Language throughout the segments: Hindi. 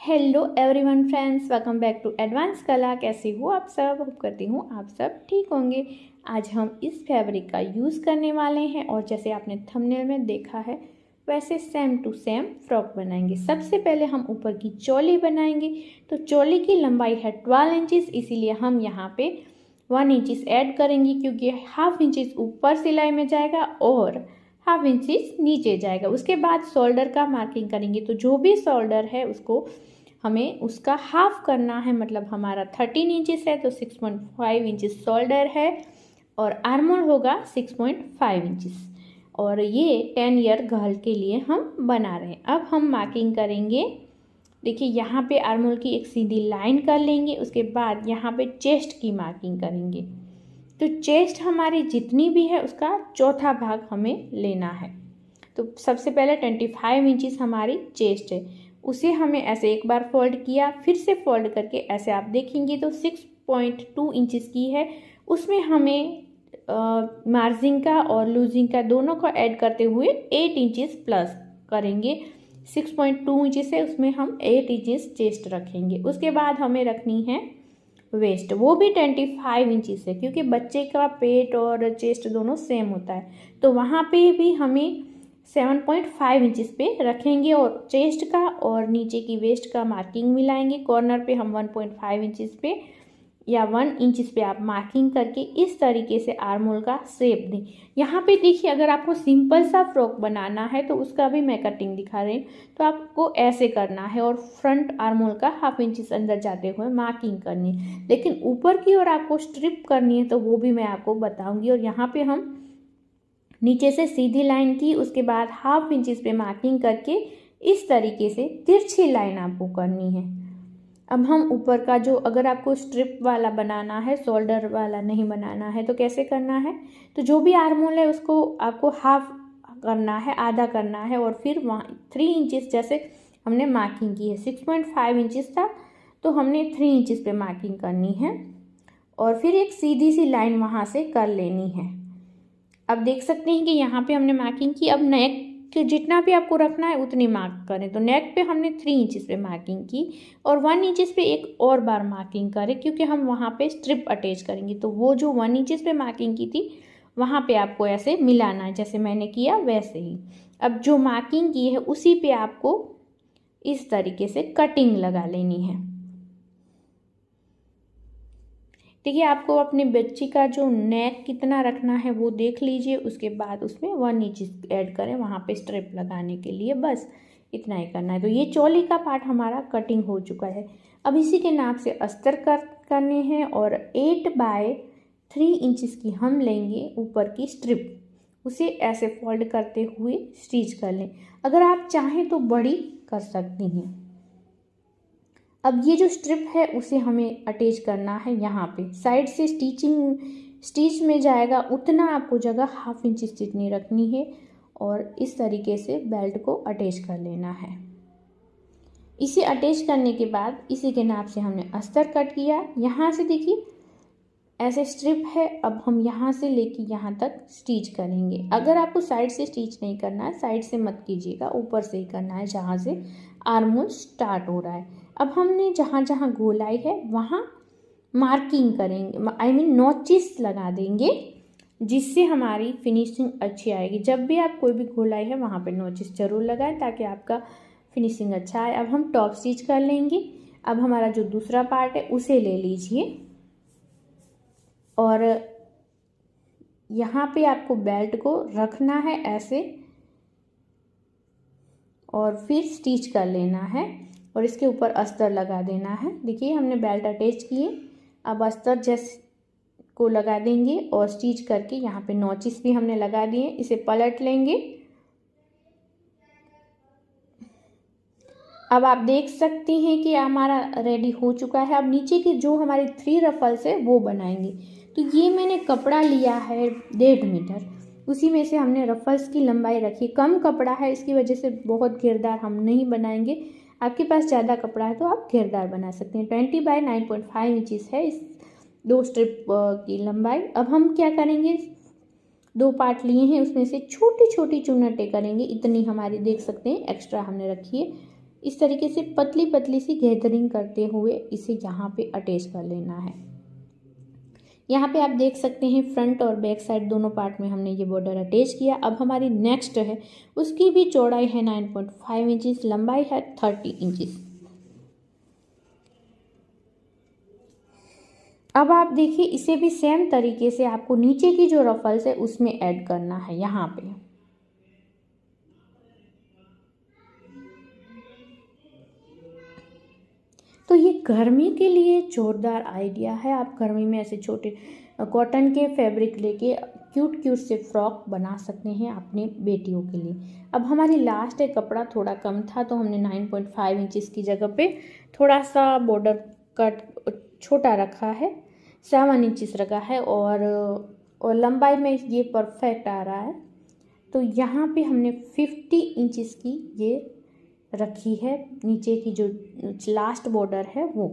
Hello everyone friends, welcome back to advance Kala. कैसे हो आप सब? होप करती हूँ आप सब ठीक होंगे। आज हम इस फैब्रिक का यूज़ करने वाले हैं और जैसे आपने थंबनेल में देखा है वैसे सेम टू सेम फ्रॉक बनाएंगे। सबसे पहले हम ऊपर की चोली बनाएंगे। तो चोली की लंबाई है 12 इंचेस, इसीलिए हम यहाँ पे 1 इंचेस ऐड करेंगे क्योंकि हाफ इंचेस ऊपर सिलाई में जाएगा और हाफ इंचेस नीचे जाएगा। उसके बाद शोल्डर का मार्किंग करेंगे। तो जो भी शोल्डर है उसको हमें उसका हाफ करना है, मतलब हमारा 13 इंचेस है तो 6.5 इंचेस शोल्डर है और आर्मोल होगा 6.5 इंचेस। और ये 10 ईयर गर्ल के लिए हम बना रहे हैं। अब हम मार्किंग करेंगे। देखिए यहाँ पे आर्मोल की एक सीधी लाइन कर लेंगे। उसके बाद यहाँ पे चेस्ट की मार्किंग करेंगे। तो चेस्ट हमारी जितनी भी है उसका चौथा भाग हमें लेना है। तो सबसे पहले 25 इंचेस हमारी चेस्ट है, उसे हमें ऐसे एक बार फोल्ड किया, फिर से फोल्ड करके ऐसे आप देखेंगे तो 6.2 इंचेस की है। उसमें हमें मार्जिन का और लूजिंग का दोनों को ऐड करते हुए 8 इंचेस प्लस करेंगे। 6.2 इंचेस है, उसमें हम 8 इंचेस चेस्ट रखेंगे। उसके बाद हमें रखनी है वेस्ट, वो भी 25 इंचेस है क्योंकि बच्चे का पेट और चेस्ट दोनों सेम होता है। तो वहाँ पे भी हमें 7.5 इंचेस पे रखेंगे और चेस्ट का और नीचे की वेस्ट का मार्किंग मिलाएंगे। कॉर्नर पे हम 1.5 इंचेस पे या 1 इंचेस पे आप मार्किंग करके इस तरीके से आर्मोल का शेप दें। यहाँ पे देखिए, अगर आपको सिंपल सा फ्रॉक बनाना है तो उसका भी मैं कटिंग दिखा रही हूँ। तो आपको ऐसे करना है और फ्रंट आर्मोल का हाफ इंचेस अंदर जाते हुए मार्किंग करनी है। लेकिन ऊपर की ओर आपको स्ट्रिप करनी है तो वो भी मैं आपको बताऊँगी। और यहाँ पे हम नीचे से सीधी लाइन की, उसके बाद हाफ इंचेस पे मार्किंग करके इस तरीके से तिरछी लाइन आपको करनी है। अब हम ऊपर का जो, अगर आपको स्ट्रिप वाला बनाना है, शोल्डर वाला नहीं बनाना है तो कैसे करना है, तो जो भी आर्मोल है उसको आपको हाफ करना है, आधा करना है और फिर वहाँ 3 इंचेस जैसे हमने मार्किंग की है। 6.5 इंचेस था तो हमने 3 इंचेस पे मार्किंग करनी है और फिर एक सीधी सी लाइन वहाँ से कर लेनी है। अब देख सकते हैं कि यहाँ पे हमने मार्किंग की। अब नेक के जितना भी आपको रखना है उतनी मार्क करें। तो नेक पे हमने 3 इंचेस पे मार्किंग की और 1 इंचेस पे एक और बार मार्किंग करें क्योंकि हम वहाँ पे स्ट्रिप अटैच करेंगे। तो वो जो 1 इंचेस पे मार्किंग की थी वहाँ पे आपको ऐसे मिलाना है, जैसे मैंने किया वैसे ही। अब जो मार्किंग की है उसी पे आपको इस तरीके से कटिंग लगा लेनी है। देखिए, आपको अपने बच्ची का जो नेक कितना रखना है वो देख लीजिए। उसके बाद उसमें 1 इंच ऐड करें वहाँ पे स्ट्रिप लगाने के लिए, बस इतना ही करना है। तो ये चोली का पार्ट हमारा कटिंग हो चुका है। अब इसी के नाप से अस्तर करने हैं और 8/3 इंचेस की हम लेंगे ऊपर की स्ट्रिप, उसे ऐसे फोल्ड करते हुए स्टिच कर लें। अगर आप चाहें तो बड़ी कर सकती हैं। अब ये जो स्ट्रिप है उसे हमें अटैच करना है यहाँ पे साइड से। स्टिच में जाएगा उतना आपको जगह हाफ इंच जितनी रखनी है और इस तरीके से बेल्ट को अटैच कर लेना है। इसे अटैच करने के बाद इसी के नाप से हमने अस्तर कट किया। यहाँ से देखिए ऐसे स्ट्रिप है, अब हम यहाँ से लेके यहाँ तक स्टिच करेंगे। अगर आपको साइड से स्टिच नहीं करना है, साइड से मत कीजिएगा, ऊपर से ही करना है जहाँ से आर्मोल स्टार्ट हो रहा है। अब हमने जहाँ जहाँ गोलाई है वहाँ मार्किंग करेंगे, आई मीन नोचिस लगा देंगे, जिससे हमारी फिनिशिंग अच्छी आएगी। जब भी आप कोई भी गोलाई है वहाँ पे नोचिस जरूर लगाएं ताकि आपका फिनिशिंग अच्छा आए। अब हम टॉप स्टिच कर लेंगे। अब हमारा जो दूसरा पार्ट है उसे ले लीजिए और यहाँ पे आपको बेल्ट को रखना है ऐसे और फिर स्टिच कर लेना है और इसके ऊपर अस्तर लगा देना है। देखिए हमने बेल्ट अटैच किए, अब अस्तर जैसे को लगा देंगे और स्टिच करके यहाँ पे नॉचिस भी हमने लगा दिए। इसे पलट लेंगे। अब आप देख सकते हैं कि हमारा रेडी हो चुका है। अब नीचे के जो हमारे 3 रफल्स है वो बनाएंगे। तो ये मैंने कपड़ा लिया है 1.5 मीटर, उसी में से हमने रफल्स की लंबाई रखी। कम कपड़ा है, इसकी वजह से बहुत घेरदार हम नहीं बनाएंगे। आपके पास ज़्यादा कपड़ा है तो आप घेरदार बना सकते हैं। 20/9.5 इंचेस है इस 2 स्ट्रिप की लंबाई। अब हम क्या करेंगे, 2 पार्ट लिए हैं उसमें से छोटी छोटी चुन्नटें करेंगे। इतनी हमारी देख सकते हैं एक्स्ट्रा हमने रखी है। इस तरीके से पतली पतली सी गैदरिंग करते हुए इसे यहाँ पे अटैच कर लेना है। यहाँ पे आप देख सकते हैं फ्रंट और बैक साइड दोनों पार्ट में हमने ये बॉर्डर अटैच किया। अब हमारी नेक्स्ट है, उसकी भी चौड़ाई है 9.5 इंचज़, लंबाई है 30 इंचज़। अब आप देखिए इसे भी सेम तरीके से आपको नीचे की जो रफल्स है उसमें ऐड करना है यहाँ पे। तो ये गर्मी के लिए जोरदार आइडिया है। आप गर्मी में ऐसे छोटे कॉटन के फैब्रिक लेके क्यूट क्यूट से फ्रॉक बना सकते हैं अपने बेटियों के लिए। अब हमारी लास्ट है, कपड़ा थोड़ा कम था तो हमने 9.5 इंचज़ की जगह पे थोड़ा सा बॉर्डर कट छोटा रखा है, 7 इंचज़ रखा है और लंबाई में ये परफेक्ट आ रहा है। तो यहाँ पे हमने 50 इंचज़ की ये रखी है, नीचे की जो लास्ट बॉर्डर है वो।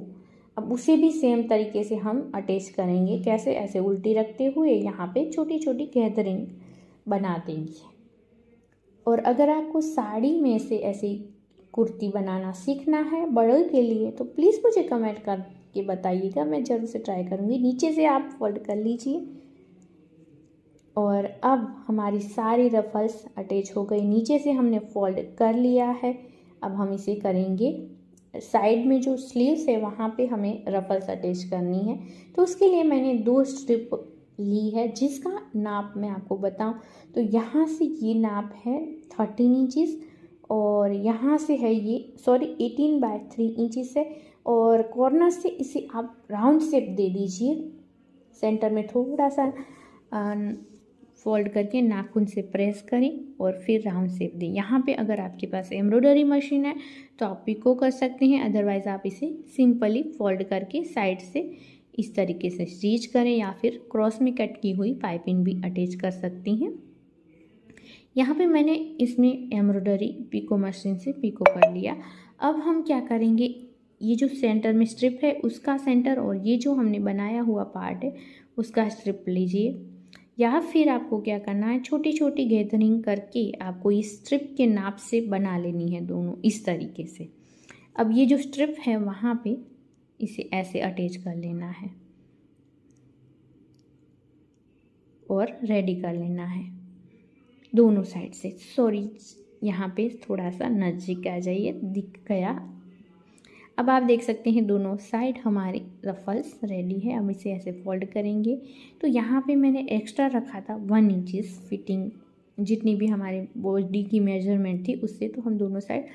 अब उसे भी सेम तरीके से हम अटैच करेंगे। कैसे? ऐसे उल्टी रखते हुए यहाँ पे छोटी छोटी गैदरिंग बना देंगे। और अगर आपको साड़ी में से ऐसी कुर्ती बनाना सीखना है बड़ों के लिए तो प्लीज़ मुझे कमेंट करके बताइएगा, मैं ज़रूर से ट्राई करूँगी। नीचे से आप फोल्ड कर लीजिए और अब हमारी सारी रफल्स अटैच हो गई। नीचे से हमने फोल्ड कर लिया है। अब हम इसे करेंगे, साइड में जो स्लीव्स है वहाँ पे हमें रफल्स अटैच करनी है। तो उसके लिए मैंने 2 स्ट्रिप ली है, जिसका नाप मैं आपको बताऊं तो यहाँ से ये नाप है 13 इंचज़ और यहाँ से है ये 18/3 इंचज़ है। और कॉर्नर से इसे आप राउंड शेप दे दीजिए। सेंटर में थोड़ा सा फोल्ड करके नाखून से प्रेस करें और फिर राउंड शेप दें। यहाँ पे अगर आपके पास एम्ब्रॉयडरी मशीन है तो आप पिको कर सकते हैं, अदरवाइज़ आप इसे सिंपली फोल्ड करके साइड से इस तरीके से स्टिच करें या फिर क्रॉस में कट की हुई पाइपिंग भी अटैच कर सकती हैं। यहाँ पे मैंने इसमें एम्ब्रॉयडरी पिको मशीन से पिको कर लिया। अब हम क्या करेंगे, ये जो सेंटर में स्ट्रिप है उसका सेंटर और ये जो हमने बनाया हुआ पार्ट है उसका स्ट्रिप लीजिए, या फिर आपको क्या करना है, छोटी छोटी गैदरिंग करके आपको इस स्ट्रिप के नाप से बना लेनी है दोनों इस तरीके से। अब ये जो स्ट्रिप है वहाँ पे इसे ऐसे अटैच कर लेना है और रेडी कर लेना है दोनों साइड से। सॉरी, यहाँ पे थोड़ा सा नज़दीक आ जाइए, दिख गया। अब आप देख सकते हैं दोनों साइड हमारी रफल्स रेडी है। अब इसे ऐसे फोल्ड करेंगे। तो यहाँ पे मैंने एक्स्ट्रा रखा था 1 इंचज़ फिटिंग, जितनी भी हमारे बॉडी की मेजरमेंट थी उससे, तो हम दोनों साइड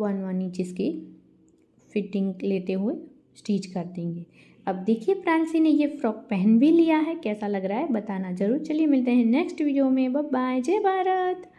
1 इंचज़ की फिटिंग लेते हुए स्टिच कर देंगे। अब देखिए प्रांसी ने ये फ्रॉक पहन भी लिया है, कैसा लग रहा है बताना ज़रूर। चलिए मिलते हैं नेक्स्ट वीडियो में, बाय बाय, जय भारत।